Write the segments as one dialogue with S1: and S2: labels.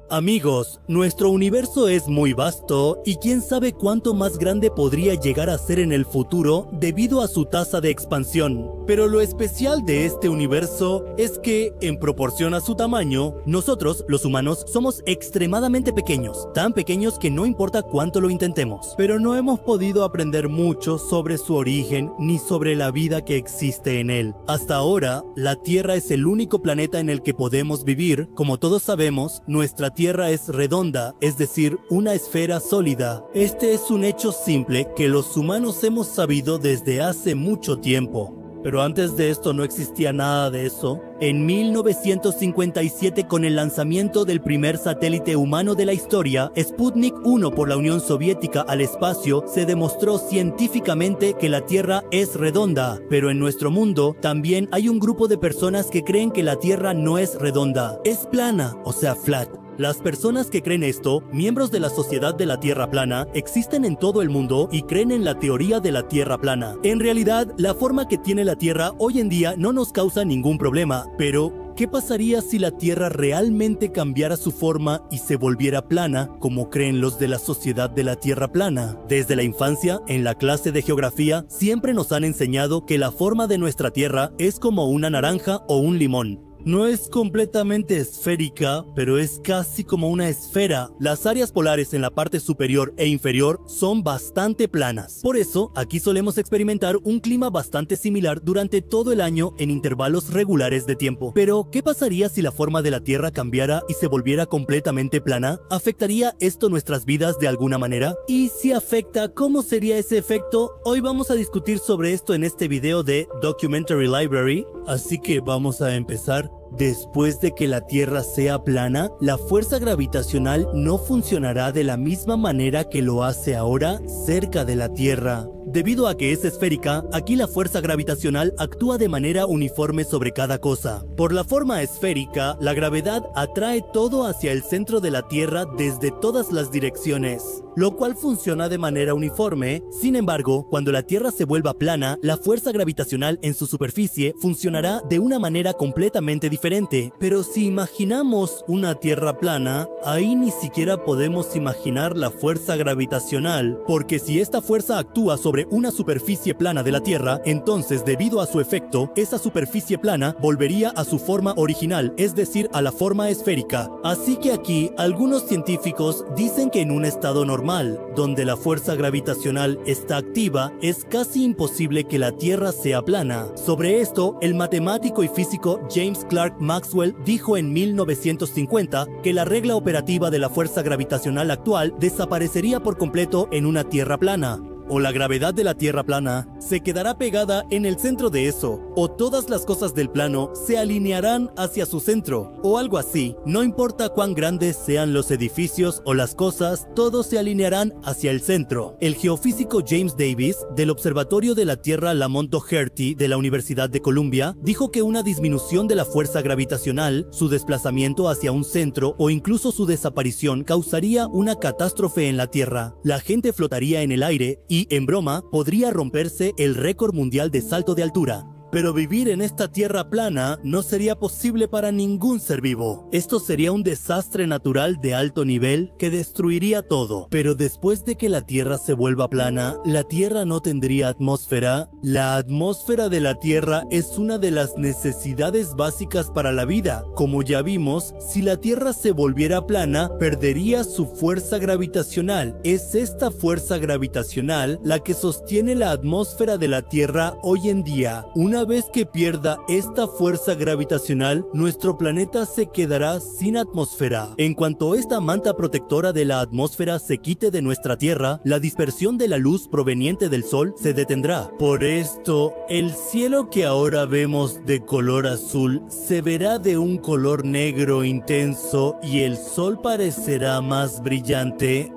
S1: Amigos, nuestro universo es muy vasto y quién sabe cuánto más grande podría llegar a ser en el futuro debido a su tasa de expansión. Pero lo especial de este universo es que, en proporción a su tamaño, nosotros, los humanos, somos extremadamente pequeños, tan pequeños que no importa cuánto lo intentemos. Pero no hemos podido aprender mucho sobre su origen ni sobre la vida que existe en él. Hasta ahora, la Tierra es el único planeta en el que podemos vivir. Como todos sabemos, nuestra Tierra es redonda, es decir, una esfera sólida. Este es un hecho simple que los humanos hemos sabido desde hace mucho tiempo. Pero antes de esto no existía nada de eso. En 1957, con el lanzamiento del primer satélite humano de la historia, Sputnik 1 por la Unión Soviética al espacio, se demostró científicamente que la Tierra es redonda. Pero en nuestro mundo también hay un grupo de personas que creen que la Tierra no es redonda, es plana, o sea, flat. Las personas que creen esto, miembros de la Sociedad de la Tierra Plana, existen en todo el mundo y creen en la teoría de la Tierra plana. En realidad, la forma que tiene la Tierra hoy en día no nos causa ningún problema, pero ¿qué pasaría si la Tierra realmente cambiara su forma y se volviera plana, como creen los de la Sociedad de la Tierra Plana? Desde la infancia, en la clase de geografía, siempre nos han enseñado que la forma de nuestra Tierra es como una naranja o un limón. No es completamente esférica, pero es casi como una esfera. Las áreas polares en la parte superior e inferior son bastante planas. Por eso, aquí solemos experimentar un clima bastante similar durante todo el año en intervalos regulares de tiempo. Pero, ¿qué pasaría si la forma de la Tierra cambiara y se volviera completamente plana? ¿Afectaría esto nuestras vidas de alguna manera? Y si afecta, ¿cómo sería ese efecto? Hoy vamos a discutir sobre esto en este video de Documentary Library, así que vamos a empezar. Después de que la Tierra sea plana, la fuerza gravitacional no funcionará de la misma manera que lo hace ahora cerca de la Tierra. Debido a que es esférica, aquí la fuerza gravitacional actúa de manera uniforme sobre cada cosa. Por la forma esférica, la gravedad atrae todo hacia el centro de la Tierra desde todas las direcciones, lo cual funciona de manera uniforme. Sin embargo, cuando la Tierra se vuelva plana, la fuerza gravitacional en su superficie funcionará de una manera completamente diferente. Pero si imaginamos una Tierra plana, ahí ni siquiera podemos imaginar la fuerza gravitacional, porque si esta fuerza actúa sobre una superficie plana de la Tierra, entonces debido a su efecto, esa superficie plana volvería a su forma original, es decir, a la forma esférica. Así que aquí, algunos científicos dicen que en un estado normal, donde la fuerza gravitacional está activa, es casi imposible que la Tierra sea plana. Sobre esto, el matemático y físico James Clerk Maxwell dijo en 1950 que la regla operativa de la fuerza gravitacional actual desaparecería por completo en una Tierra plana. O la gravedad de la Tierra plana se quedará pegada en el centro de eso, o todas las cosas del plano se alinearán hacia su centro, o algo así. No importa cuán grandes sean los edificios o las cosas, todos se alinearán hacia el centro. El geofísico James Davis, del Observatorio de la Tierra Lamont Doherty de la Universidad de Columbia, dijo que una disminución de la fuerza gravitacional, su desplazamiento hacia un centro o incluso su desaparición causaría una catástrofe en la Tierra. La gente flotaría en el aire y, en broma, podría romperse el récord mundial de salto de altura. Pero vivir en esta Tierra plana no sería posible para ningún ser vivo. Esto sería un desastre natural de alto nivel que destruiría todo. Pero después de que la Tierra se vuelva plana, la Tierra no tendría atmósfera. La atmósfera de la Tierra es una de las necesidades básicas para la vida. Como ya vimos, si la Tierra se volviera plana, perdería su fuerza gravitacional. Es esta fuerza gravitacional la que sostiene la atmósfera de la Tierra hoy en día. Una vez que pierda esta fuerza gravitacional, nuestro planeta se quedará sin atmósfera. En cuanto esta manta protectora de la atmósfera se quite de nuestra Tierra, la dispersión de la luz proveniente del Sol se detendrá. Por esto, el cielo que ahora vemos de color azul se verá de un color negro intenso y el Sol parecerá más brillante.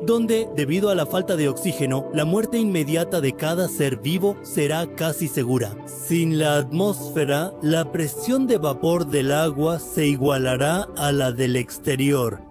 S1: Donde, debido a la falta de oxígeno, la muerte inmediata de cada ser vivo será casi segura. Sin la atmósfera, la presión de vapor del agua se igualará a la del exterior.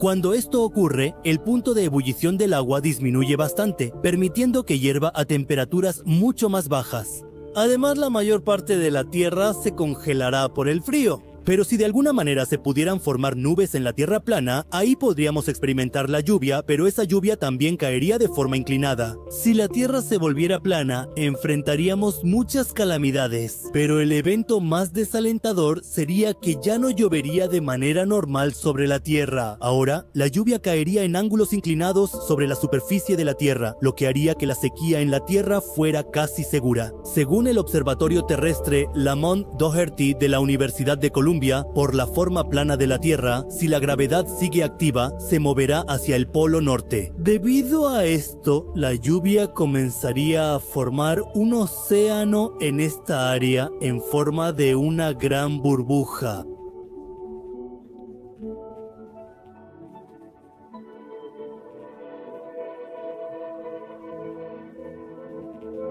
S1: Cuando esto ocurre, el punto de ebullición del agua disminuye bastante, permitiendo que hierva a temperaturas mucho más bajas. Además, la mayor parte de la Tierra se congelará por el frío. Pero si de alguna manera se pudieran formar nubes en la Tierra plana, ahí podríamos experimentar la lluvia, pero esa lluvia también caería de forma inclinada. Si la Tierra se volviera plana, enfrentaríamos muchas calamidades, pero el evento más desalentador sería que ya no llovería de manera normal sobre la Tierra. Ahora, la lluvia caería en ángulos inclinados sobre la superficie de la Tierra, lo que haría que la sequía en la Tierra fuera casi segura. Según el Observatorio Terrestre Lamont Doherty de la Universidad de Columbia, por la forma plana de la Tierra, si la gravedad sigue activa, se moverá hacia el polo norte. Debido a esto, la lluvia comenzaría a formar un océano en esta área en forma de una gran burbuja.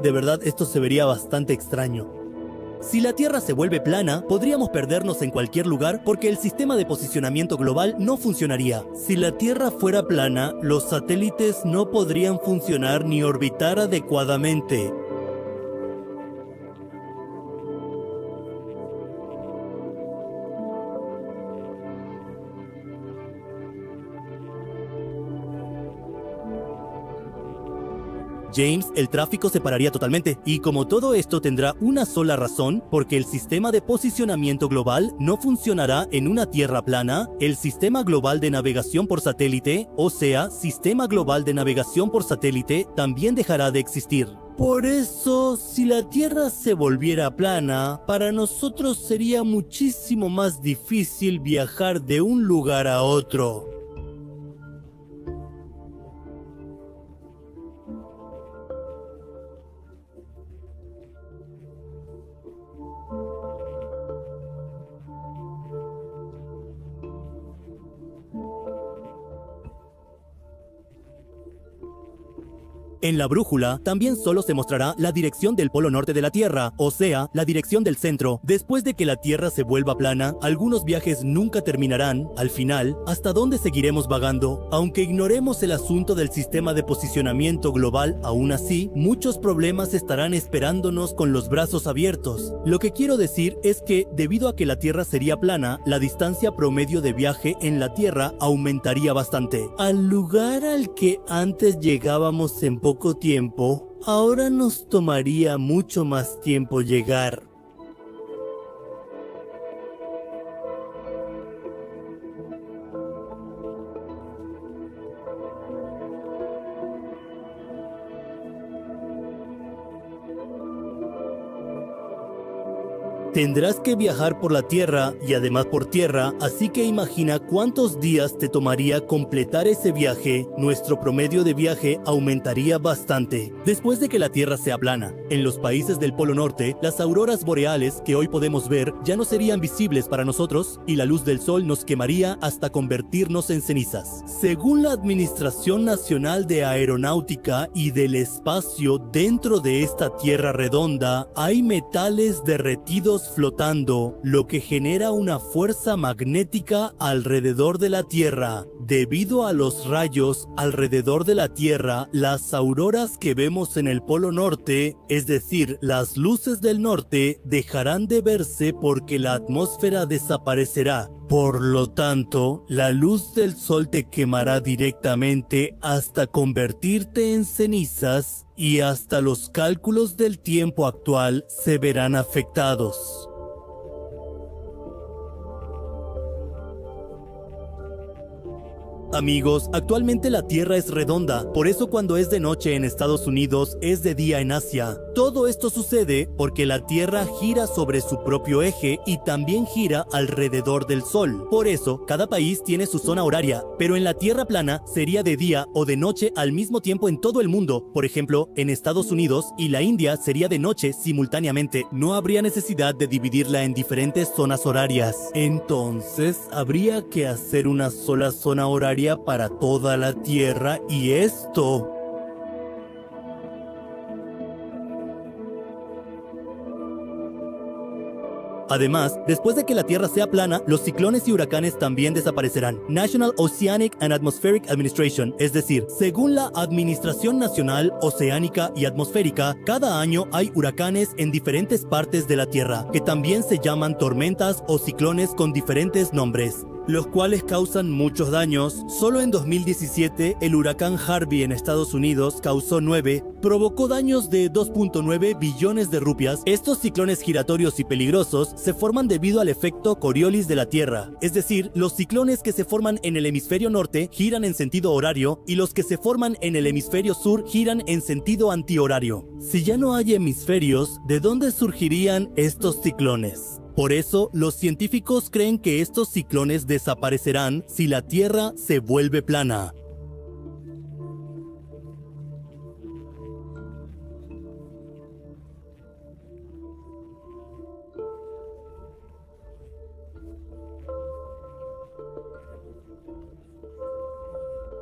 S1: De verdad, esto se vería bastante extraño. Si la Tierra se vuelve plana, podríamos perdernos en cualquier lugar porque el sistema de posicionamiento global no funcionaría. Si la Tierra fuera plana, los satélites no podrían funcionar ni orbitar adecuadamente. James, el tráfico se pararía totalmente, y como todo esto tendrá una sola razón, porque el sistema de posicionamiento global no funcionará en una Tierra plana, el sistema global de navegación por satélite, o sea, sistema global de navegación por satélite, también dejará de existir. Por eso, si la Tierra se volviera plana, para nosotros sería muchísimo más difícil viajar de un lugar a otro. En la brújula también solo se mostrará la dirección del polo norte de la Tierra, o sea, la dirección del centro. Después de que la Tierra se vuelva plana, algunos viajes nunca terminarán. Al final, ¿hasta dónde seguiremos vagando? Aunque ignoremos el asunto del sistema de posicionamiento global, aún así, muchos problemas estarán esperándonos con los brazos abiertos. Lo que quiero decir es que, debido a que la Tierra sería plana, la distancia promedio de viaje en la Tierra aumentaría bastante. Al lugar al que antes llegábamos en poco tiempo, ahora nos tomaría mucho más tiempo llegar. Tendrás que viajar por la Tierra y además por tierra, así que imagina cuántos días te tomaría completar ese viaje. Nuestro promedio de viaje aumentaría bastante. Después de que la Tierra sea plana, en los países del Polo Norte, las auroras boreales que hoy podemos ver ya no serían visibles para nosotros y la luz del sol nos quemaría hasta convertirnos en cenizas. Según la Administración Nacional de Aeronáutica y del Espacio, dentro de esta Tierra redonda hay metales derretidos flotando, lo que genera una fuerza magnética alrededor de la Tierra. Debido a los rayos alrededor de la Tierra, las auroras que vemos en el Polo Norte, es decir, las luces del norte, dejarán de verse porque la atmósfera desaparecerá. Por lo tanto, la luz del sol te quemará directamente hasta convertirte en cenizas y hasta los cálculos del tiempo actual se verán afectados. Amigos, actualmente la Tierra es redonda, por eso cuando es de noche en Estados Unidos es de día en Asia. Todo esto sucede porque la Tierra gira sobre su propio eje y también gira alrededor del Sol. Por eso, cada país tiene su zona horaria, pero en la Tierra plana sería de día o de noche al mismo tiempo en todo el mundo. Por ejemplo, en Estados Unidos y la India sería de noche simultáneamente. No habría necesidad de dividirla en diferentes zonas horarias. Entonces, habría que hacer una sola zona horaria para toda la Tierra y esto Además, después de que la Tierra sea plana, los ciclones y huracanes también desaparecerán. National Oceanic and Atmospheric Administration, es decir, según la Administración Nacional Oceánica y Atmosférica, cada año hay huracanes en diferentes partes de la Tierra, que también se llaman tormentas o ciclones con diferentes nombres, los cuales causan muchos daños. Solo en 2017, el huracán Harvey en Estados Unidos causó 9, provocó daños de 2.9 billones de rupias. Estos ciclones giratorios y peligrosos se forman debido al efecto Coriolis de la Tierra, es decir, los ciclones que se forman en el hemisferio norte giran en sentido horario y los que se forman en el hemisferio sur giran en sentido antihorario. Si ya no hay hemisferios, ¿de dónde surgirían estos ciclones? Por eso, los científicos creen que estos ciclones desaparecerán si la Tierra se vuelve plana.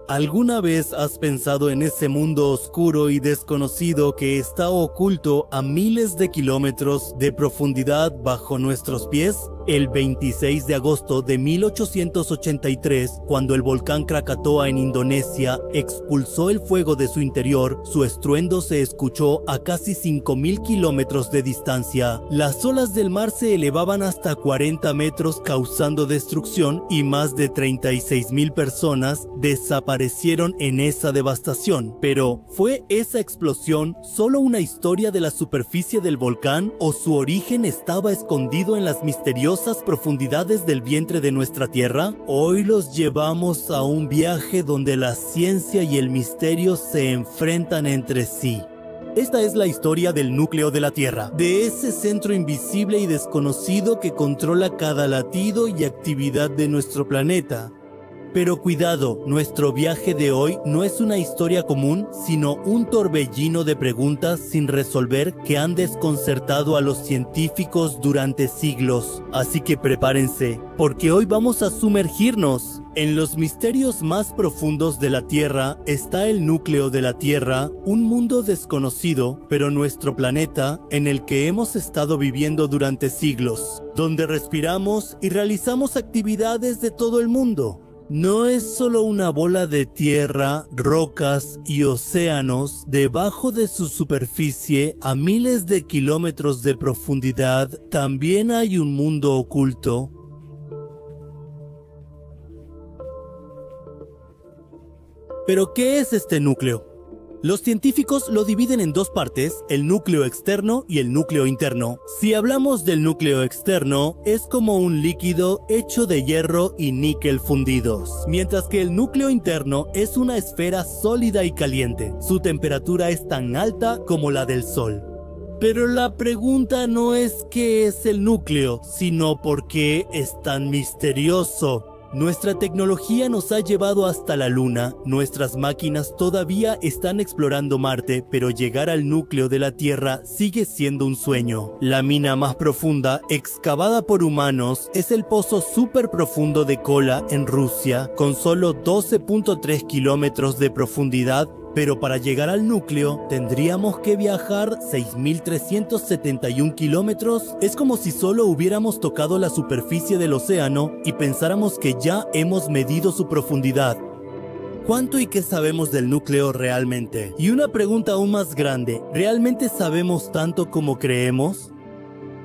S1: ¿Alguna vez has pensado en ese mundo oscuro y desconocido que está oculto a miles de kilómetros de profundidad bajo nuestros pies? El 26 de agosto de 1883, cuando el volcán Krakatoa en Indonesia expulsó el fuego de su interior, su estruendo se escuchó a casi 5.000 kilómetros de distancia. Las olas del mar se elevaban hasta 40 metros causando destrucción y más de 36.000 personas desaparecieron en esa devastación. Pero, ¿fue esa explosión solo una historia de la superficie del volcán o su origen estaba escondido en las misteriosas profundidades del vientre de nuestra Tierra? Hoy los llevamos a un viaje donde la ciencia y el misterio se enfrentan entre sí. Esta es la historia del núcleo de la Tierra, de ese centro invisible y desconocido que controla cada latido y actividad de nuestro planeta. Pero cuidado, nuestro viaje de hoy no es una historia común, sino un torbellino de preguntas sin resolver que han desconcertado a los científicos durante siglos. Así que prepárense, porque hoy vamos a sumergirnos. En los misterios más profundos de la Tierra está el núcleo de la Tierra, un mundo desconocido, pero nuestro planeta en el que hemos estado viviendo durante siglos, donde respiramos y realizamos actividades de todo el mundo. No es solo una bola de tierra, rocas y océanos debajo de su superficie a miles de kilómetros de profundidad, también hay un mundo oculto. ¿Pero qué es este núcleo? Los científicos lo dividen en dos partes, el núcleo externo y el núcleo interno. Si hablamos del núcleo externo, es como un líquido hecho de hierro y níquel fundidos, mientras que el núcleo interno es una esfera sólida y caliente. Su temperatura es tan alta como la del Sol. Pero la pregunta no es qué es el núcleo, sino por qué es tan misterioso. Nuestra tecnología nos ha llevado hasta la Luna, nuestras máquinas todavía están explorando Marte, pero llegar al núcleo de la Tierra sigue siendo un sueño. La mina más profunda, excavada por humanos, es el pozo súper profundo de Kola en Rusia, con solo 12.3 kilómetros de profundidad. Pero para llegar al núcleo tendríamos que viajar 6.371 kilómetros. Es como si solo hubiéramos tocado la superficie del océano y pensáramos que ya hemos medido su profundidad. ¿Cuánto y qué sabemos del núcleo realmente? Y una pregunta aún más grande, ¿realmente sabemos tanto como creemos?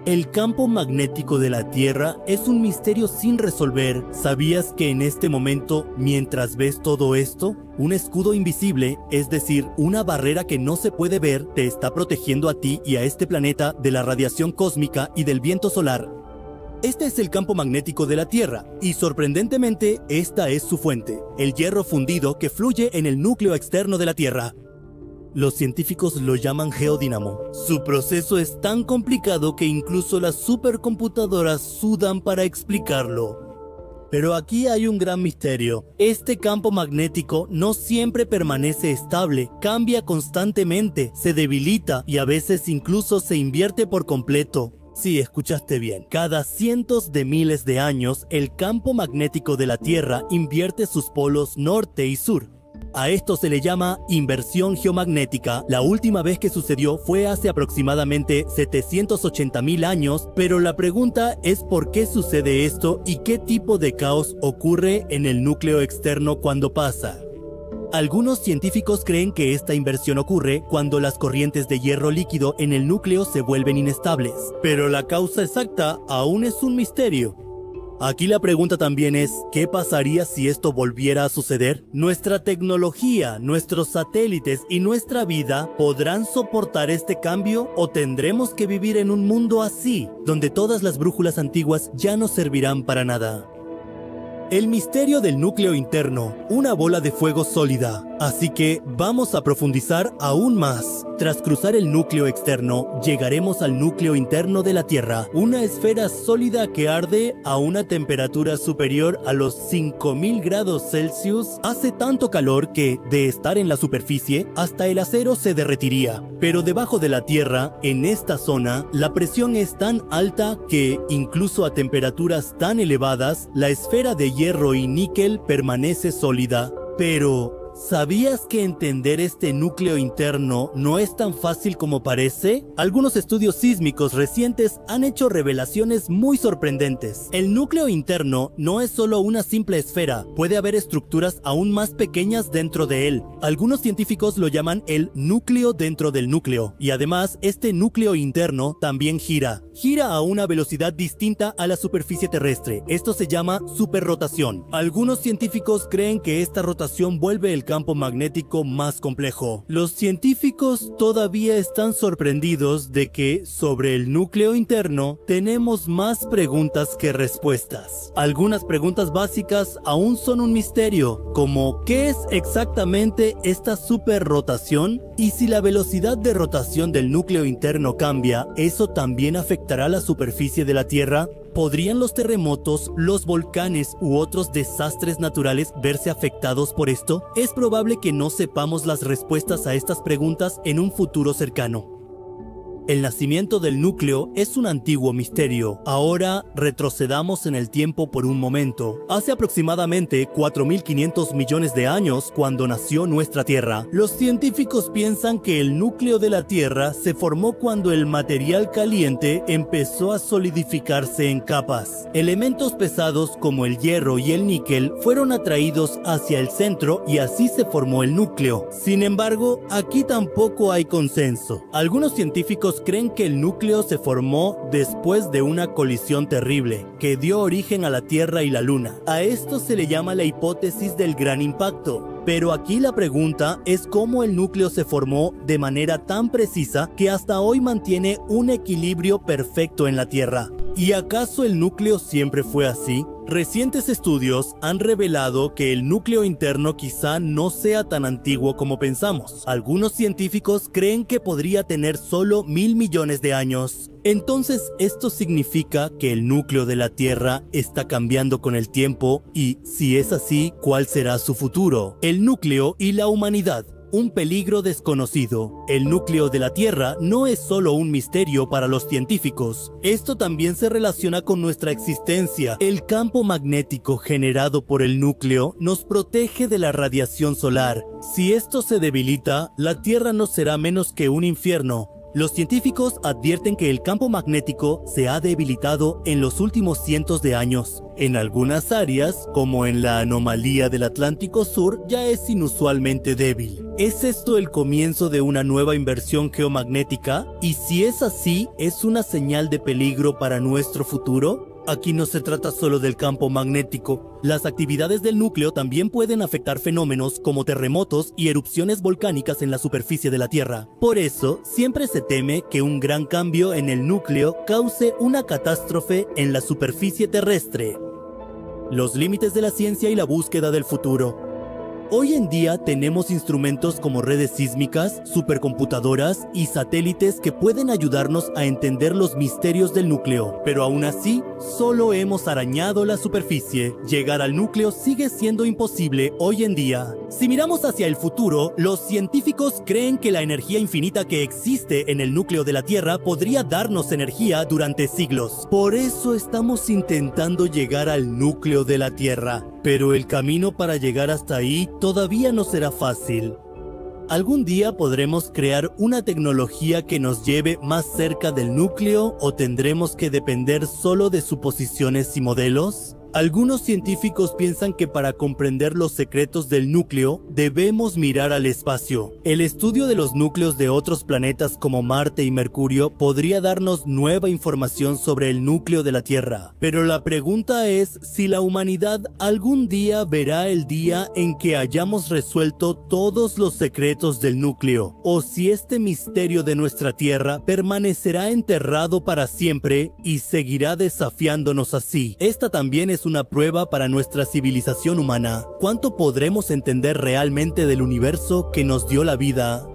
S1: El campo magnético de la Tierra es un misterio sin resolver. ¿Sabías que en este momento, mientras ves todo esto, un escudo invisible, es decir, una barrera que no se puede ver, te está protegiendo a ti y a este planeta de la radiación cósmica y del viento solar? Este es el campo magnético de la Tierra, y sorprendentemente, esta es su fuente, el hierro fundido que fluye en el núcleo externo de la Tierra. Los científicos lo llaman geodínamo. Su proceso es tan complicado que incluso las supercomputadoras sudan para explicarlo. Pero aquí hay un gran misterio. Este campo magnético no siempre permanece estable, cambia constantemente, se debilita y a veces incluso se invierte por completo. Sí, escuchaste bien. Cada cientos de miles de años, el campo magnético de la Tierra invierte sus polos norte y sur. A esto se le llama inversión geomagnética. La última vez que sucedió fue hace aproximadamente 780.000 años, pero la pregunta es por qué sucede esto y qué tipo de caos ocurre en el núcleo externo cuando pasa. Algunos científicos creen que esta inversión ocurre cuando las corrientes de hierro líquido en el núcleo se vuelven inestables, pero la causa exacta aún es un misterio. Aquí la pregunta también es, ¿qué pasaría si esto volviera a suceder? ¿Nuestra tecnología, nuestros satélites y nuestra vida podrán soportar este cambio o tendremos que vivir en un mundo así, donde todas las brújulas antiguas ya no servirán para nada? El misterio del núcleo interno, una bola de fuego sólida. Así que vamos a profundizar aún más. Tras cruzar el núcleo externo, llegaremos al núcleo interno de la Tierra, una esfera sólida que arde a una temperatura superior a los 5000 grados Celsius. Hace tanto calor que, de estar en la superficie, hasta el acero se derretiría. Pero debajo de la Tierra, en esta zona, la presión es tan alta que, incluso a temperaturas tan elevadas, la esfera de hierro y níquel permanece sólida. Pero ¿sabías que entender este núcleo interno no es tan fácil como parece? Algunos estudios sísmicos recientes han hecho revelaciones muy sorprendentes. El núcleo interno no es solo una simple esfera, puede haber estructuras aún más pequeñas dentro de él. Algunos científicos lo llaman el núcleo dentro del núcleo, y además este núcleo interno también gira. Gira a una velocidad distinta a la superficie terrestre. Esto se llama superrotación. Algunos científicos creen que esta rotación vuelve el campo magnético más complejo. Los científicos todavía están sorprendidos de que, sobre el núcleo interno, tenemos más preguntas que respuestas. Algunas preguntas básicas aún son un misterio, como ¿qué es exactamente esta superrotación? Y si la velocidad de rotación del núcleo interno cambia, ¿eso también afectará la superficie de la Tierra? ¿Podrían los terremotos, los volcanes u otros desastres naturales verse afectados por esto? Es probable que no sepamos las respuestas a estas preguntas en un futuro cercano. El nacimiento del núcleo es un antiguo misterio. Ahora retrocedamos en el tiempo por un momento. Hace aproximadamente 4.500 millones de años, cuando nació nuestra Tierra, los científicos piensan que el núcleo de la Tierra se formó cuando el material caliente empezó a solidificarse en capas. Elementos pesados como el hierro y el níquel fueron atraídos hacia el centro y así se formó el núcleo. Sin embargo, aquí tampoco hay consenso. Algunos científicos creen que el núcleo se formó después de una colisión terrible que dio origen a la Tierra y la Luna. A esto se le llama la hipótesis del gran impacto. Pero aquí la pregunta es cómo el núcleo se formó de manera tan precisa que hasta hoy mantiene un equilibrio perfecto en la Tierra. ¿Y acaso el núcleo siempre fue así? Recientes estudios han revelado que el núcleo interno quizá no sea tan antiguo como pensamos. Algunos científicos creen que podría tener solo 1.000 millones de años. Entonces, esto significa que el núcleo de la Tierra está cambiando con el tiempo y, si es así, ¿cuál será su futuro? El núcleo y la humanidad. Un peligro desconocido. El núcleo de la Tierra no es solo un misterio para los científicos. Esto también se relaciona con nuestra existencia. El campo magnético generado por el núcleo nos protege de la radiación solar. Si esto se debilita, la Tierra no será menos que un infierno. Los científicos advierten que el campo magnético se ha debilitado en los últimos cientos de años. En algunas áreas, como en la anomalía del Atlántico Sur, ya es inusualmente débil. ¿Es esto el comienzo de una nueva inversión geomagnética? Y si es así, ¿es una señal de peligro para nuestro futuro? Aquí no se trata solo del campo magnético. Las actividades del núcleo también pueden afectar fenómenos como terremotos y erupciones volcánicas en la superficie de la Tierra. Por eso, siempre se teme que un gran cambio en el núcleo cause una catástrofe en la superficie terrestre. Los límites de la ciencia y la búsqueda del futuro. Hoy en día tenemos instrumentos como redes sísmicas, supercomputadoras y satélites que pueden ayudarnos a entender los misterios del núcleo, pero aún así, solo hemos arañado la superficie. Llegar al núcleo sigue siendo imposible hoy en día. Si miramos hacia el futuro, los científicos creen que la energía infinita que existe en el núcleo de la Tierra podría darnos energía durante siglos. Por eso estamos intentando llegar al núcleo de la Tierra. Pero el camino para llegar hasta ahí todavía no será fácil. ¿Algún día podremos crear una tecnología que nos lleve más cerca del núcleo o tendremos que depender solo de suposiciones y modelos? Algunos científicos piensan que para comprender los secretos del núcleo debemos mirar al espacio. El estudio de los núcleos de otros planetas como Marte y Mercurio podría darnos nueva información sobre el núcleo de la Tierra. Pero la pregunta es si la humanidad algún día verá el día en que hayamos resuelto todos los secretos del núcleo, o si este misterio de nuestra Tierra permanecerá enterrado para siempre y seguirá desafiándonos así. Esta también es una prueba para nuestra civilización humana. ¿Cuánto podremos entender realmente del universo que nos dio la vida?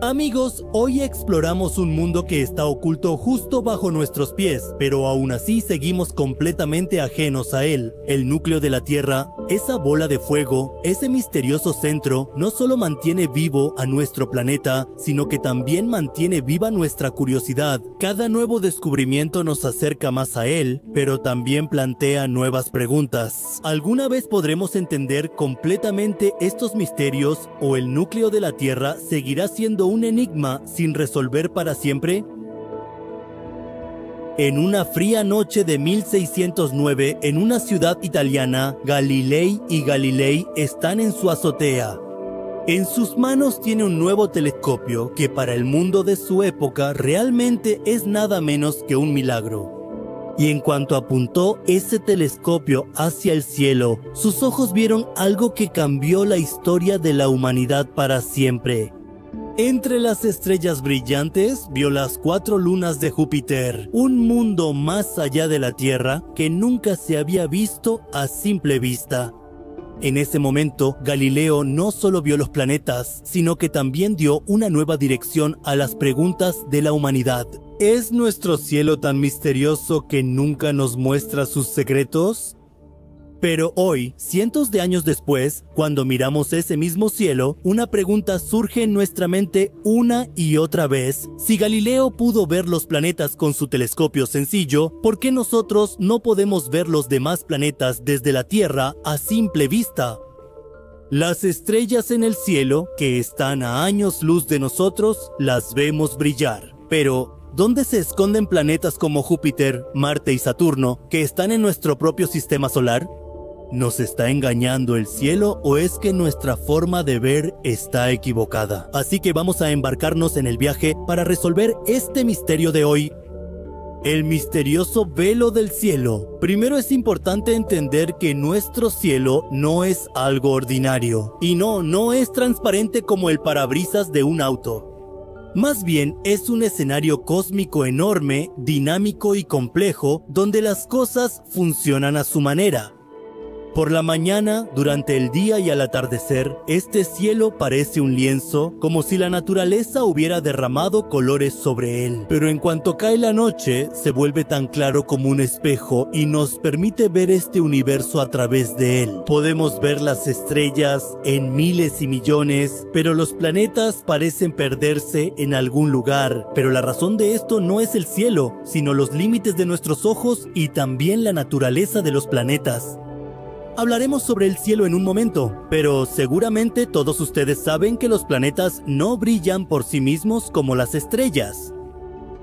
S1: Amigos, hoy exploramos un mundo que está oculto justo bajo nuestros pies, pero aún así seguimos completamente ajenos a él. El núcleo de la Tierra, esa bola de fuego, ese misterioso centro, no solo mantiene vivo a nuestro planeta, sino que también mantiene viva nuestra curiosidad. Cada nuevo descubrimiento nos acerca más a él, pero también plantea nuevas preguntas. ¿Alguna vez podremos entender completamente estos misterios o el núcleo de la Tierra seguirá siendo un enigma sin resolver para siempre? En una fría noche de 1609, en una ciudad italiana, Galilei y Galilei están en su azotea. En sus manos tiene un nuevo telescopio que para el mundo de su época realmente es nada menos que un milagro. Y en cuanto apuntó ese telescopio hacia el cielo, sus ojos vieron algo que cambió la historia de la humanidad para siempre. Entre las estrellas brillantes vio las 4 lunas de Júpiter, un mundo más allá de la Tierra que nunca se había visto a simple vista. En ese momento, Galileo no solo vio los planetas, sino que también dio una nueva dirección a las preguntas de la humanidad. ¿Es nuestro cielo tan misterioso que nunca nos muestra sus secretos? Pero hoy, cientos de años después, cuando miramos ese mismo cielo, una pregunta surge en nuestra mente una y otra vez. Si Galileo pudo ver los planetas con su telescopio sencillo, ¿por qué nosotros no podemos ver los demás planetas desde la Tierra a simple vista? Las estrellas en el cielo, que están a años luz de nosotros, las vemos brillar. Pero ¿dónde se esconden planetas como Júpiter, Marte y Saturno, que están en nuestro propio sistema solar? ¿Nos está engañando el cielo o es que nuestra forma de ver está equivocada? Así que vamos a embarcarnos en el viaje para resolver este misterio de hoy. El misterioso velo del cielo. Primero es importante entender que nuestro cielo no es algo ordinario. Y no es transparente como el parabrisas de un auto. Más bien es un escenario cósmico enorme, dinámico y complejo, donde las cosas funcionan a su manera. Por la mañana, durante el día y al atardecer, este cielo parece un lienzo, como si la naturaleza hubiera derramado colores sobre él. Pero en cuanto cae la noche, se vuelve tan claro como un espejo y nos permite ver este universo a través de él. Podemos ver las estrellas en miles y millones, pero los planetas parecen perderse en algún lugar. Pero la razón de esto no es el cielo, sino los límites de nuestros ojos y también la naturaleza de los planetas. Hablaremos sobre el cielo en un momento, pero seguramente todos ustedes saben que los planetas no brillan por sí mismos como las estrellas.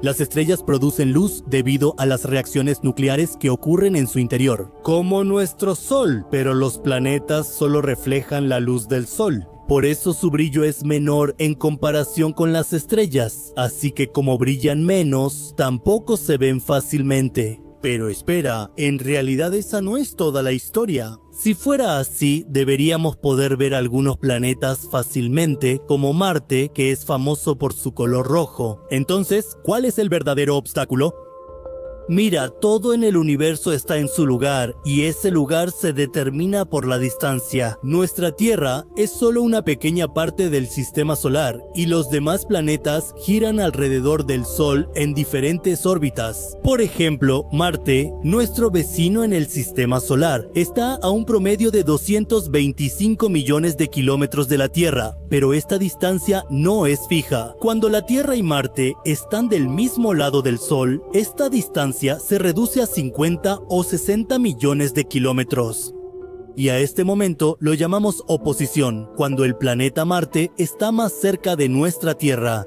S1: Las estrellas producen luz debido a las reacciones nucleares que ocurren en su interior, como nuestro Sol, pero los planetas solo reflejan la luz del Sol. Por eso su brillo es menor en comparación con las estrellas, así que como brillan menos, tampoco se ven fácilmente. Pero espera, en realidad esa no es toda la historia. Si fuera así, deberíamos poder ver algunos planetas fácilmente, como Marte, que es famoso por su color rojo. Entonces, ¿cuál es el verdadero obstáculo? Mira, todo en el universo está en su lugar, y ese lugar se determina por la distancia. Nuestra Tierra es solo una pequeña parte del sistema solar, y los demás planetas giran alrededor del Sol en diferentes órbitas. Por ejemplo, Marte, nuestro vecino en el sistema solar, está a un promedio de 225 millones de kilómetros de la Tierra, pero esta distancia no es fija. Cuando la Tierra y Marte están del mismo lado del Sol, esta distancia se reduce a 50 o 60 millones de kilómetros. Y a este momento lo llamamos oposición, cuando el planeta Marte está más cerca de nuestra Tierra.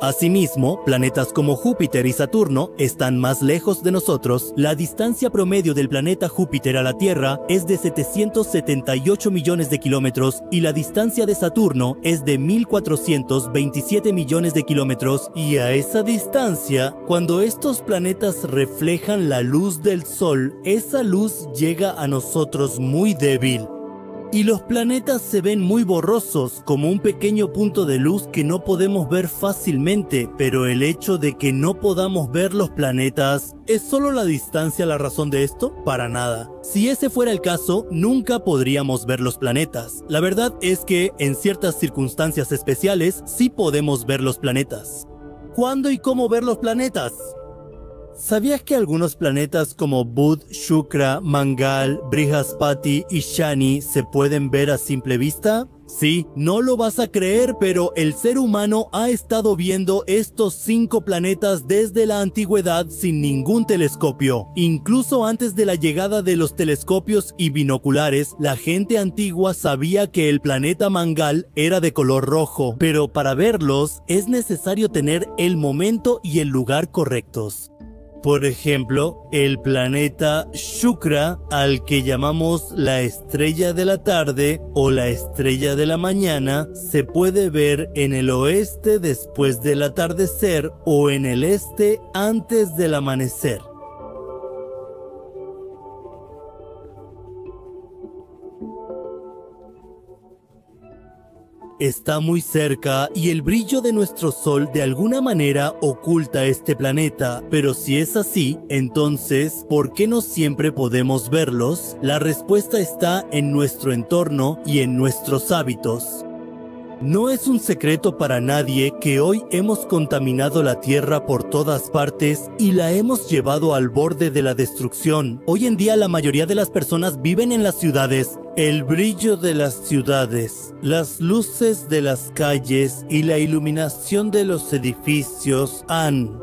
S1: Asimismo, planetas como Júpiter y Saturno están más lejos de nosotros. La distancia promedio del planeta Júpiter a la Tierra es de 778 millones de kilómetros y la distancia de Saturno es de 1427 millones de kilómetros. Y a esa distancia, cuando estos planetas reflejan la luz del Sol, esa luz llega a nosotros muy débil. Y los planetas se ven muy borrosos, como un pequeño punto de luz que no podemos ver fácilmente, pero el hecho de que no podamos ver los planetas, ¿es solo la distancia la razón de esto? Para nada. Si ese fuera el caso, nunca podríamos ver los planetas. La verdad es que, en ciertas circunstancias especiales, sí podemos ver los planetas. ¿Cuándo y cómo ver los planetas? ¿Sabías que algunos planetas como Buddha, Shukra, Mangal, Brihaspati y Shani se pueden ver a simple vista? Sí, no lo vas a creer, pero el ser humano ha estado viendo estos 5 planetas desde la antigüedad sin ningún telescopio. Incluso antes de la llegada de los telescopios y binoculares, la gente antigua sabía que el planeta Mangal era de color rojo, pero para verlos es necesario tener el momento y el lugar correctos. Por ejemplo, el planeta Shukra, al que llamamos la estrella de la tarde o la estrella de la mañana, se puede ver en el oeste después del atardecer o en el este antes del amanecer. Está muy cerca y el brillo de nuestro Sol de alguna manera oculta este planeta, pero si es así, entonces, ¿por qué no siempre podemos verlos? La respuesta está en nuestro entorno y en nuestros hábitos. No es un secreto para nadie que hoy hemos contaminado la Tierra por todas partes y la hemos llevado al borde de la destrucción. Hoy en día la mayoría de las personas viven en las ciudades. El brillo de las ciudades, las luces de las calles y la iluminación de los edificios han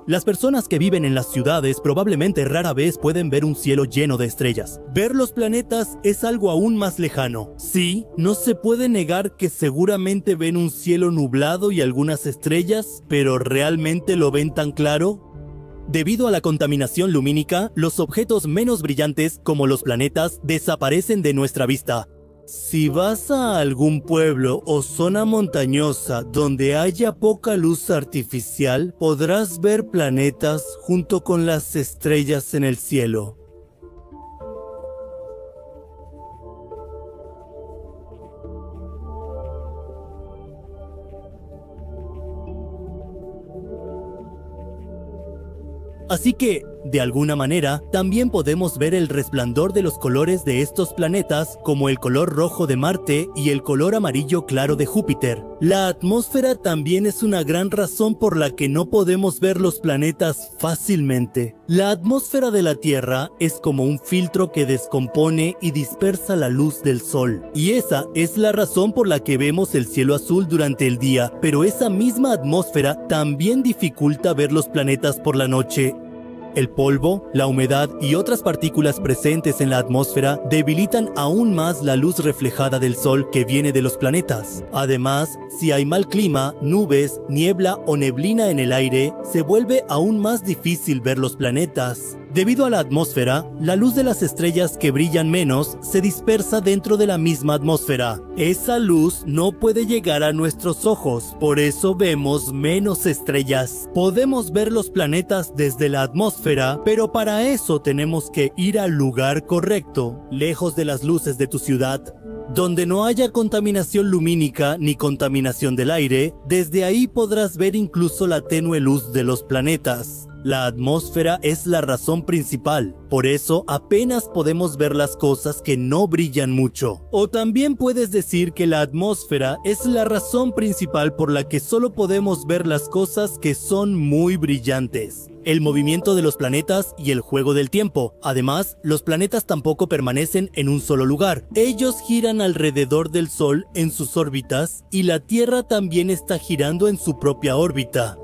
S1: Las personas que viven en las ciudades probablemente rara vez pueden ver un cielo lleno de estrellas. Ver los planetas es algo aún más lejano. Sí, no se puede negar que seguramente ven un cielo nublado y algunas estrellas, pero ¿realmente lo ven tan claro? Debido a la contaminación lumínica, los objetos menos brillantes, como los planetas, desaparecen de nuestra vista. Si vas a algún pueblo o zona montañosa donde haya poca luz artificial, podrás ver planetas junto con las estrellas en el cielo. Así que, de alguna manera, también podemos ver el resplandor de los colores de estos planetas, como el color rojo de Marte y el color amarillo claro de Júpiter. La atmósfera también es una gran razón por la que no podemos ver los planetas fácilmente. La atmósfera de la Tierra es como un filtro que descompone y dispersa la luz del Sol. Y esa es la razón por la que vemos el cielo azul durante el día, pero esa misma atmósfera también dificulta ver los planetas por la noche. El polvo, la humedad y otras partículas presentes en la atmósfera debilitan aún más la luz reflejada del Sol que viene de los planetas. Además, si hay mal clima, nubes, niebla o neblina en el aire, se vuelve aún más difícil ver los planetas. Debido a la atmósfera, la luz de las estrellas que brillan menos se dispersa dentro de la misma atmósfera. Esa luz no puede llegar a nuestros ojos, por eso vemos menos estrellas. Podemos ver los planetas desde la atmósfera, pero para eso tenemos que ir al lugar correcto, lejos de las luces de tu ciudad. donde no haya contaminación lumínica ni contaminación del aire. Desde ahí podrás ver incluso la tenue luz de los planetas. La atmósfera es la razón principal, por eso apenas podemos ver las cosas que no brillan mucho. O también puedes decir que la atmósfera es la razón principal por la que solo podemos ver las cosas que son muy brillantes. El movimiento de los planetas y el juego del tiempo. Además, los planetas tampoco permanecen en un solo lugar. Ellos giran alrededor del Sol en sus órbitas y la Tierra también está girando en su propia órbita.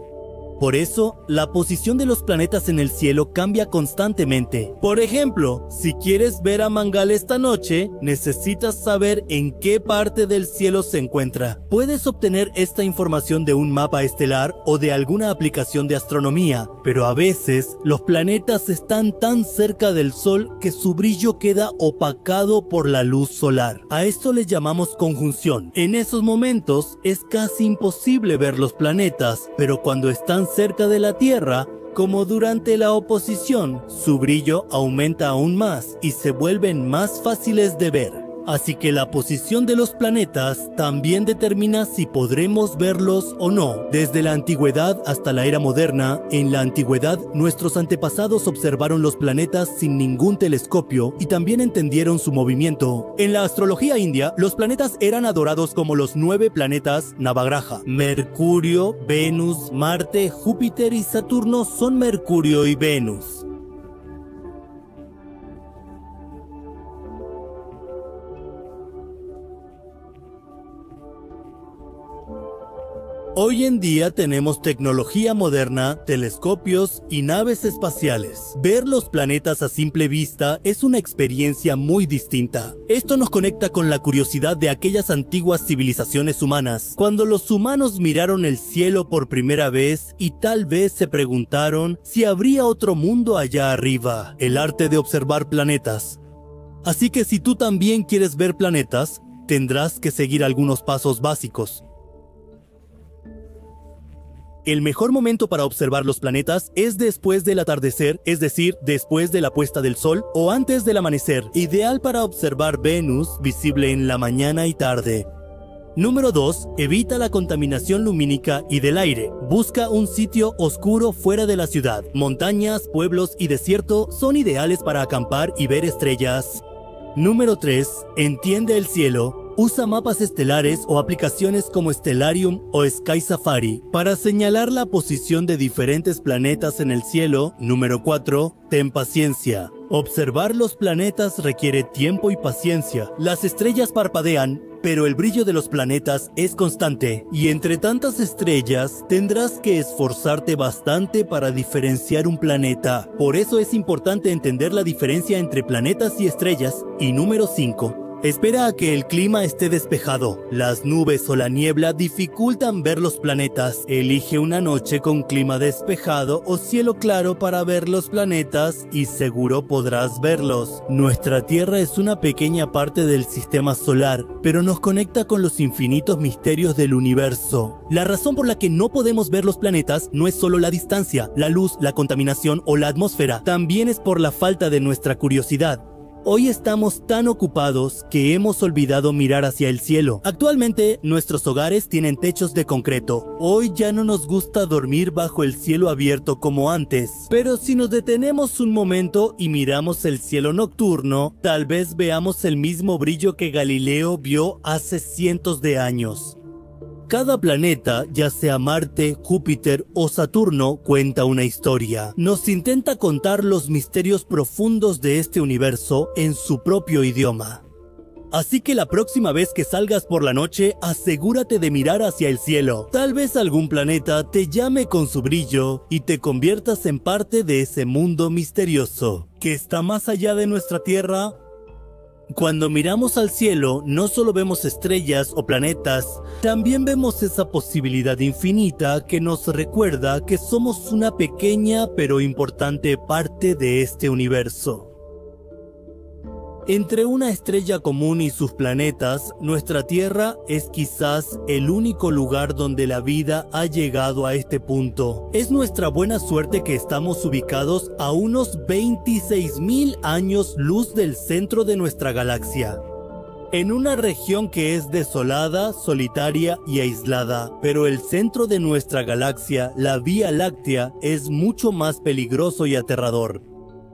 S1: Por eso, la posición de los planetas en el cielo cambia constantemente. Por ejemplo, si quieres ver a Mangal esta noche, necesitas saber en qué parte del cielo se encuentra. Puedes obtener esta información de un mapa estelar o de alguna aplicación de astronomía, pero a veces los planetas están tan cerca del Sol que su brillo queda opacado por la luz solar. A esto le llamamos conjunción. En esos momentos es casi imposible ver los planetas, pero cuando están cerca de la Tierra, como durante la oposición, su brillo aumenta aún más y se vuelven más fáciles de ver. Así que la posición de los planetas también determina si podremos verlos o no. Desde la antigüedad hasta la era moderna, en la antigüedad nuestros antepasados observaron los planetas sin ningún telescopio y también entendieron su movimiento. En la astrología india, los planetas eran adorados como los 9 planetas Navagraha. Mercurio, Venus, Marte, Júpiter y Saturno son Mercurio y Venus. Hoy en día tenemos tecnología moderna, telescopios y naves espaciales. Ver los planetas a simple vista es una experiencia muy distinta. Esto nos conecta con la curiosidad de aquellas antiguas civilizaciones humanas, cuando los humanos miraron el cielo por primera vez y tal vez se preguntaron si habría otro mundo allá arriba. El arte de observar planetas. Así que si tú también quieres ver planetas, tendrás que seguir algunos pasos básicos. El mejor momento para observar los planetas es después del atardecer, es decir, después de la puesta del sol o antes del amanecer, ideal para observar Venus, visible en la mañana y tarde. Número 2. Evita la contaminación lumínica y del aire. Busca un sitio oscuro fuera de la ciudad. Montañas, pueblos y desierto son ideales para acampar y ver estrellas. Número 3. Entiende el cielo. Usa mapas estelares o aplicaciones como Stellarium o Sky Safari para señalar la posición de diferentes planetas en el cielo. Número 4. Ten paciencia. Observar los planetas requiere tiempo y paciencia. Las estrellas parpadean, pero el brillo de los planetas es constante, y entre tantas estrellas tendrás que esforzarte bastante para diferenciar un planeta. Por eso es importante entender la diferencia entre planetas y estrellas. Y número 5. Espera a que el clima esté despejado. Las nubes o la niebla dificultan ver los planetas. Elige una noche con clima despejado o cielo claro para ver los planetas y seguro podrás verlos. Nuestra Tierra es una pequeña parte del sistema solar, pero nos conecta con los infinitos misterios del universo. La razón por la que no podemos ver los planetas no es solo la distancia, la luz, la contaminación o la atmósfera. También es por la falta de nuestra curiosidad. Hoy estamos tan ocupados que hemos olvidado mirar hacia el cielo. Actualmente, nuestros hogares tienen techos de concreto. Hoy ya no nos gusta dormir bajo el cielo abierto como antes. Pero si nos detenemos un momento y miramos el cielo nocturno, tal vez veamos el mismo brillo que Galileo vio hace cientos de años. Cada planeta, ya sea Marte, Júpiter o Saturno, cuenta una historia. Nos intenta contar los misterios profundos de este universo en su propio idioma. Así que la próxima vez que salgas por la noche, asegúrate de mirar hacia el cielo. Tal vez algún planeta te llame con su brillo y te conviertas en parte de ese mundo misterioso que está más allá de nuestra Tierra. Cuando miramos al cielo, no solo vemos estrellas o planetas, también vemos esa posibilidad infinita que nos recuerda que somos una pequeña pero importante parte de este universo. Entre una estrella común y sus planetas, nuestra Tierra es quizás el único lugar donde la vida ha llegado a este punto. Es nuestra buena suerte que estamos ubicados a unos 26.000 años luz del centro de nuestra galaxia. en una región que es desolada, solitaria y aislada. Pero el centro de nuestra galaxia, la Vía Láctea, es mucho más peligroso y aterrador.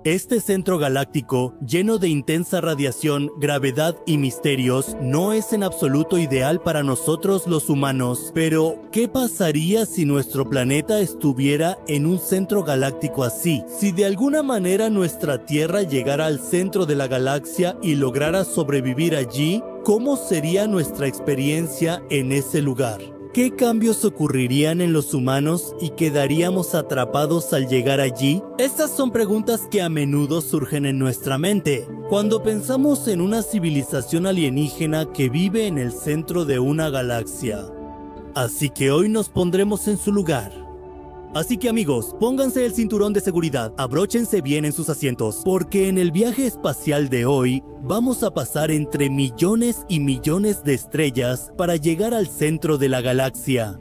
S1: Este centro galáctico, lleno de intensa radiación, gravedad y misterios, no es en absoluto ideal para nosotros los humanos. Pero, ¿qué pasaría si nuestro planeta estuviera en un centro galáctico así? Si de alguna manera nuestra Tierra llegara al centro de la galaxia y lograra sobrevivir allí, ¿cómo sería nuestra experiencia en ese lugar? ¿Qué cambios ocurrirían en los humanos y quedaríamos atrapados al llegar allí? Estas son preguntas que a menudo surgen en nuestra mente cuando pensamos en una civilización alienígena que vive en el centro de una galaxia. Así que hoy nos pondremos en su lugar. Así que amigos, pónganse el cinturón de seguridad, abróchense bien en sus asientos, porque en el viaje espacial de hoy vamos a pasar entre millones y millones de estrellas para llegar al centro de la galaxia.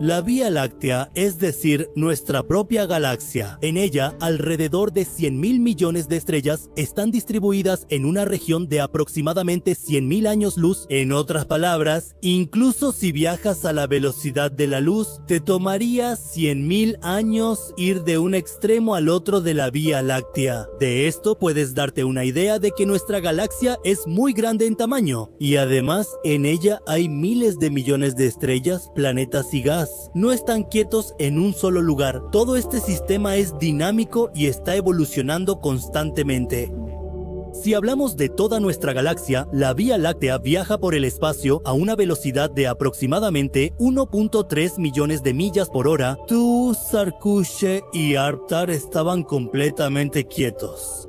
S1: La Vía Láctea, es decir, nuestra propia galaxia. En ella, alrededor de 100.000 millones de estrellas están distribuidas en una región de aproximadamente 100.000 años luz. En otras palabras, incluso si viajas a la velocidad de la luz, te tomaría 100.000 años ir de un extremo al otro de la Vía Láctea. De esto puedes darte una idea de que nuestra galaxia es muy grande en tamaño, y además en ella hay miles de millones de estrellas, planetas y gas. No están quietos en un solo lugar. Todo este sistema es dinámico y está evolucionando constantemente. Si hablamos de toda nuestra galaxia, la Vía Láctea viaja por el espacio a una velocidad de aproximadamente 1.3 millones de millas por hora. Tú, Sarkushe y Arptar estaban completamente quietos.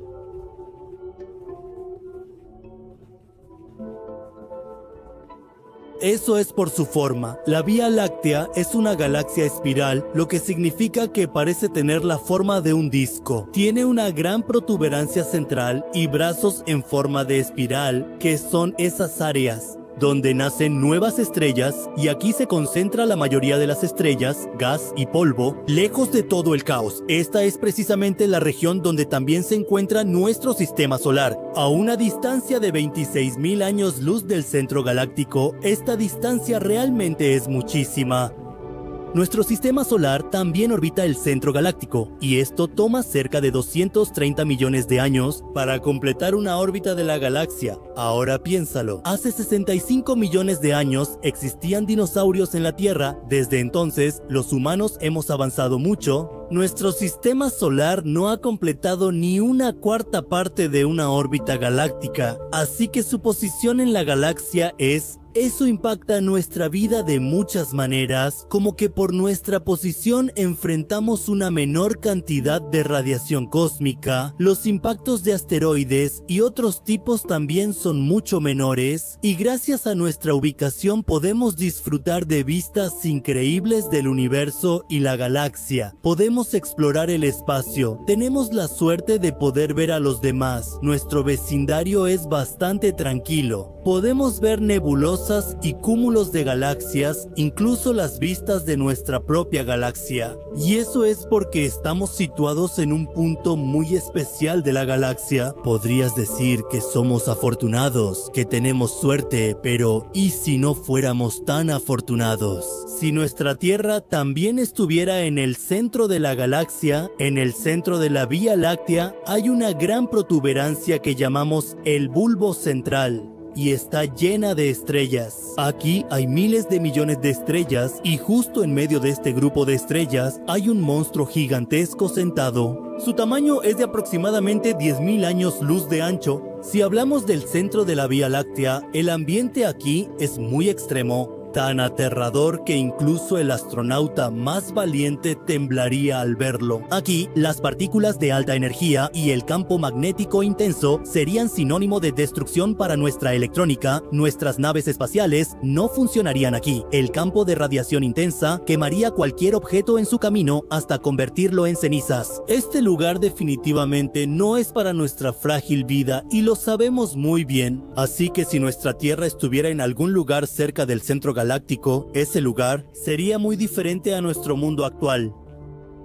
S1: Eso es por su forma. La Vía Láctea es una galaxia espiral, lo que significa que parece tener la forma de un disco. Tiene una gran protuberancia central y brazos en forma de espiral, que son esas áreas donde nacen nuevas estrellas, y aquí se concentra la mayoría de las estrellas, gas y polvo, lejos de todo el caos. Esta es precisamente la región donde también se encuentra nuestro sistema solar. A una distancia de 26.000 años luz del centro galáctico, esta distancia realmente es muchísima. Nuestro sistema solar también orbita el centro galáctico, y esto toma cerca de 230 millones de años para completar una órbita de la galaxia. Ahora piénsalo, hace 65 millones de años existían dinosaurios en la Tierra. Desde entonces, los humanos hemos avanzado mucho. Nuestro sistema solar no ha completado ni una cuarta parte de una órbita galáctica, así que su posición en la galaxia Eso impacta nuestra vida de muchas maneras, como que por nuestra posición enfrentamos una menor cantidad de radiación cósmica, los impactos de asteroides y otros tipos también son mucho menores, y gracias a nuestra ubicación podemos disfrutar de vistas increíbles del universo y la galaxia. Podemos explorar el espacio, tenemos la suerte de poder ver a los demás, nuestro vecindario es bastante tranquilo, podemos ver nebulosas y cúmulos de galaxias, incluso las vistas de nuestra propia galaxia. Y eso es porque estamos situados en un punto muy especial de la galaxia. Podrías decir que somos afortunados, que tenemos suerte, pero ¿y si no fuéramos tan afortunados? Si nuestra Tierra también estuviera en el centro de la galaxia, en el centro de la Vía Láctea, hay una gran protuberancia que llamamos el bulbo central, y está llena de estrellas. Aquí hay miles de millones de estrellas, y justo en medio de este grupo de estrellas hay un monstruo gigantesco sentado. Su tamaño es de aproximadamente 10.000 años luz de ancho. Si hablamos del centro de la Vía Láctea, el ambiente aquí es muy extremo, tan aterrador que incluso el astronauta más valiente temblaría al verlo. Aquí, las partículas de alta energía y el campo magnético intenso serían sinónimo de destrucción para nuestra electrónica. Nuestras naves espaciales no funcionarían aquí. El campo de radiación intensa quemaría cualquier objeto en su camino hasta convertirlo en cenizas. Este lugar definitivamente no es para nuestra frágil vida y lo sabemos muy bien. Así que si nuestra Tierra estuviera en algún lugar cerca del centro galáctico, ese lugar sería muy diferente a nuestro mundo actual.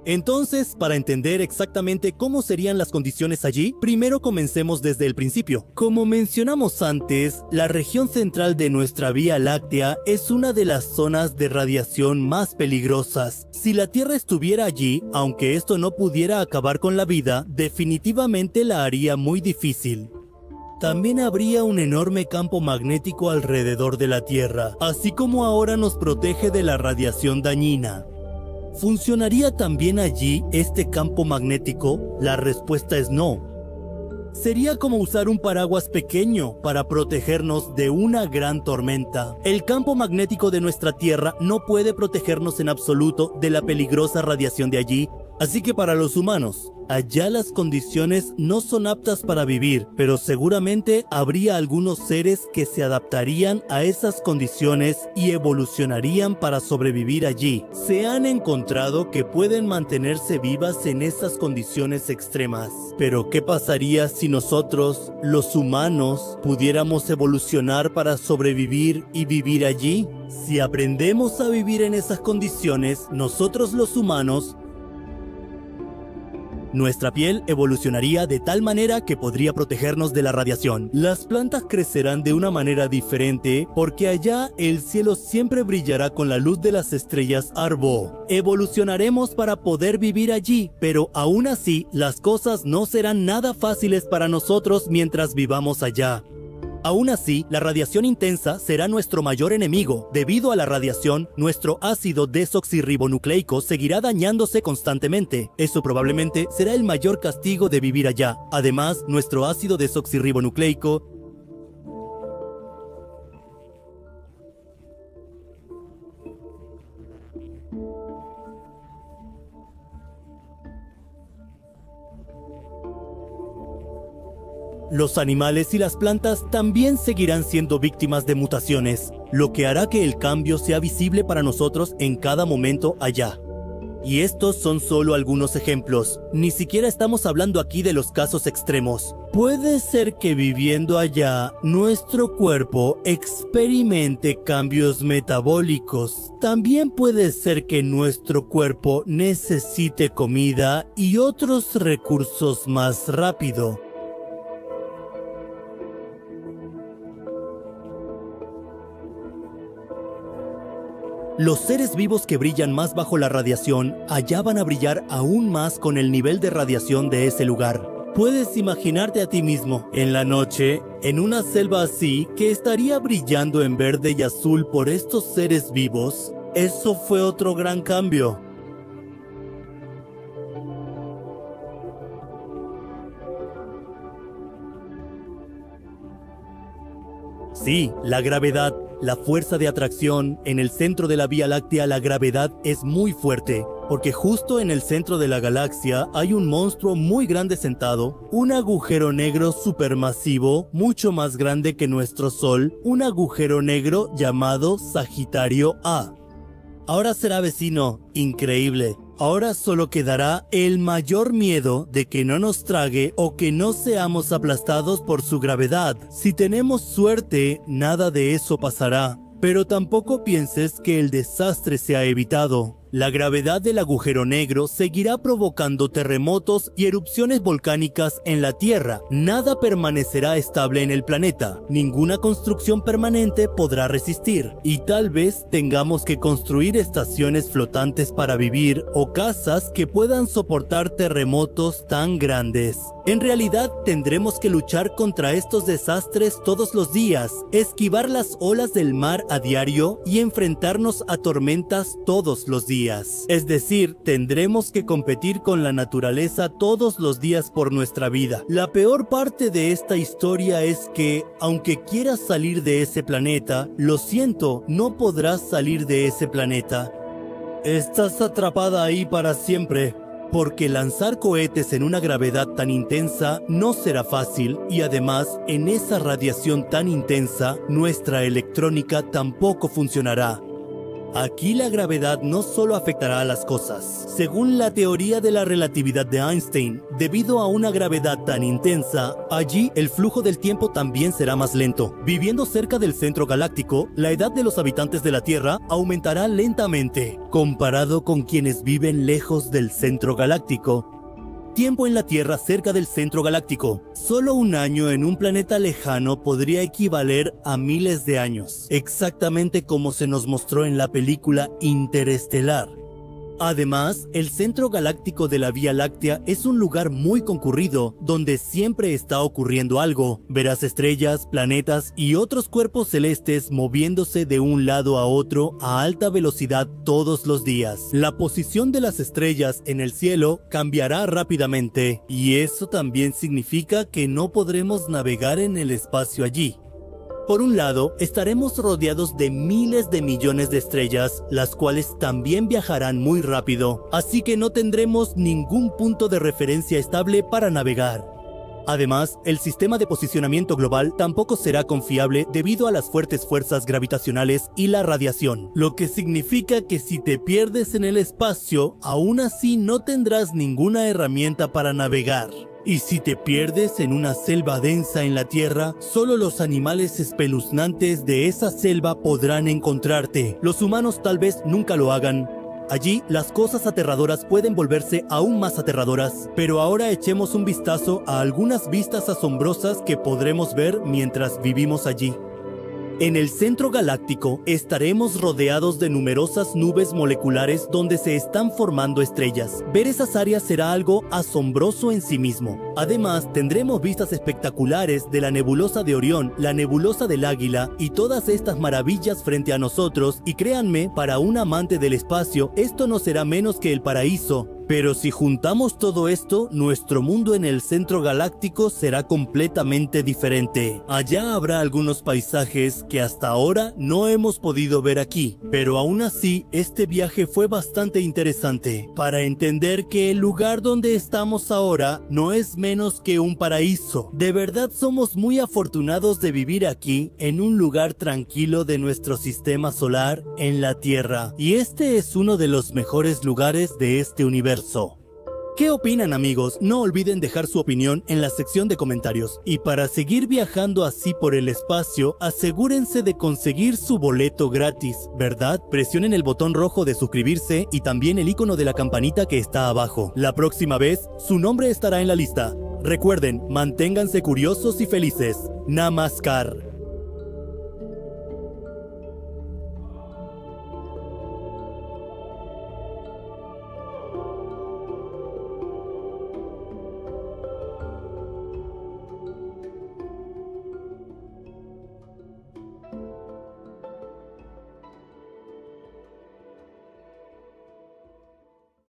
S1: Entonces, para entender exactamente cómo serían las condiciones allí, primero comencemos desde el principio. Como mencionamos antes, la región central de nuestra Vía Láctea es una de las zonas de radiación más peligrosas. Si la Tierra estuviera allí, aunque esto no pudiera acabar con la vida, definitivamente la haría muy difícil. También habría un enorme campo magnético alrededor de la Tierra, así como ahora nos protege de la radiación dañina. ¿Funcionaría también allí este campo magnético? La respuesta es no. Sería como usar un paraguas pequeño para protegernos de una gran tormenta. El campo magnético de nuestra Tierra no puede protegernos en absoluto de la peligrosa radiación de allí, así que para los humanos, allá las condiciones no son aptas para vivir, pero seguramente habría algunos seres que se adaptarían a esas condiciones y evolucionarían para sobrevivir allí. Se han encontrado que pueden mantenerse vivas en esas condiciones extremas. Pero ¿qué pasaría si nosotros, los humanos, pudiéramos evolucionar para sobrevivir y vivir allí? Si aprendemos a vivir en esas condiciones, nosotros los humanos, nuestra piel evolucionaría de tal manera que podría protegernos de la radiación. Las plantas crecerán de una manera diferente porque allá el cielo siempre brillará con la luz de las estrellas Arbo. Evolucionaremos para poder vivir allí, pero aún así las cosas no serán nada fáciles para nosotros mientras vivamos allá. Aún así, la radiación intensa será nuestro mayor enemigo. Debido a la radiación, nuestro ácido desoxirribonucleico seguirá dañándose constantemente. Eso probablemente será el mayor castigo de vivir allá. Además, nuestro ácido desoxirribonucleico los animales y las plantas también seguirán siendo víctimas de mutaciones, lo que hará que el cambio sea visible para nosotros en cada momento allá. Y estos son solo algunos ejemplos, ni siquiera estamos hablando aquí de los casos extremos. Puede ser que viviendo allá, nuestro cuerpo experimente cambios metabólicos. También puede ser que nuestro cuerpo necesite comida y otros recursos más rápido. Los seres vivos que brillan más bajo la radiación, allá van a brillar aún más con el nivel de radiación de ese lugar. Puedes imaginarte a ti mismo, en la noche, en una selva así, que estaría brillando en verde y azul por estos seres vivos. Eso fue otro gran cambio. Sí, la gravedad, la fuerza de atracción. En el centro de la Vía Láctea la gravedad es muy fuerte, porque justo en el centro de la galaxia hay un monstruo muy grande sentado, un agujero negro supermasivo, mucho más grande que nuestro Sol, un agujero negro llamado Sagitario A. Ahora será vecino, increíble. Ahora solo quedará el mayor miedo de que no nos trague o que no seamos aplastados por su gravedad. Si tenemos suerte, nada de eso pasará. Pero tampoco pienses que el desastre se ha evitado. La gravedad del agujero negro seguirá provocando terremotos y erupciones volcánicas en la Tierra. Nada permanecerá estable en el planeta. Ninguna construcción permanente podrá resistir. Y tal vez tengamos que construir estaciones flotantes para vivir o casas que puedan soportar terremotos tan grandes. En realidad tendremos que luchar contra estos desastres todos los días, esquivar las olas del mar a diario y enfrentarnos a tormentas todos los días. Es decir, tendremos que competir con la naturaleza todos los días por nuestra vida. La peor parte de esta historia es que, aunque quieras salir de ese planeta, lo siento, no podrás salir de ese planeta. Estás atrapada ahí para siempre. Porque lanzar cohetes en una gravedad tan intensa no será fácil y además en esa radiación tan intensa nuestra electrónica tampoco funcionará. Aquí la gravedad no solo afectará a las cosas. Según la teoría de la relatividad de Einstein, debido a una gravedad tan intensa, allí el flujo del tiempo también será más lento. Viviendo cerca del centro galáctico, la edad de los habitantes de la Tierra aumentará lentamente, comparado con quienes viven lejos del centro galáctico. Tiempo en la Tierra cerca del centro galáctico. Solo un año en un planeta lejano podría equivaler a miles de años, exactamente como se nos mostró en la película Interestelar. Además, el centro galáctico de la Vía Láctea es un lugar muy concurrido, donde siempre está ocurriendo algo. Verás estrellas, planetas y otros cuerpos celestes moviéndose de un lado a otro a alta velocidad todos los días. La posición de las estrellas en el cielo cambiará rápidamente, y eso también significa que no podremos navegar en el espacio allí. Por un lado, estaremos rodeados de miles de millones de estrellas, las cuales también viajarán muy rápido, así que no tendremos ningún punto de referencia estable para navegar. Además, el sistema de posicionamiento global tampoco será confiable debido a las fuertes fuerzas gravitacionales y la radiación, lo que significa que si te pierdes en el espacio, aún así no tendrás ninguna herramienta para navegar. Y si te pierdes en una selva densa en la Tierra, solo los animales espeluznantes de esa selva podrán encontrarte. Los humanos tal vez nunca lo hagan. Allí, las cosas aterradoras pueden volverse aún más aterradoras, pero ahora echemos un vistazo a algunas vistas asombrosas que podremos ver mientras vivimos allí. En el centro galáctico estaremos rodeados de numerosas nubes moleculares donde se están formando estrellas. Ver esas áreas será algo asombroso en sí mismo. Además, tendremos vistas espectaculares de la nebulosa de Orión, la nebulosa del Águila y todas estas maravillas frente a nosotros, y créanme, para un amante del espacio, esto no será menos que el paraíso. Pero si juntamos todo esto, nuestro mundo en el centro galáctico será completamente diferente. Allá habrá algunos paisajes que hasta ahora no hemos podido ver aquí, pero aún así este viaje fue bastante interesante para entender que el lugar donde estamos ahora no es menos que un paraíso. De verdad somos muy afortunados de vivir aquí, en un lugar tranquilo de nuestro sistema solar, en la Tierra, y este es uno de los mejores lugares de este universo. ¿Qué opinan, amigos? No olviden dejar su opinión en la sección de comentarios. Y para seguir viajando así por el espacio, asegúrense de conseguir su boleto gratis, ¿verdad? Presionen el botón rojo de suscribirse y también el icono de la campanita que está abajo. La próxima vez, su nombre estará en la lista. Recuerden, manténganse curiosos y felices. Namaskar.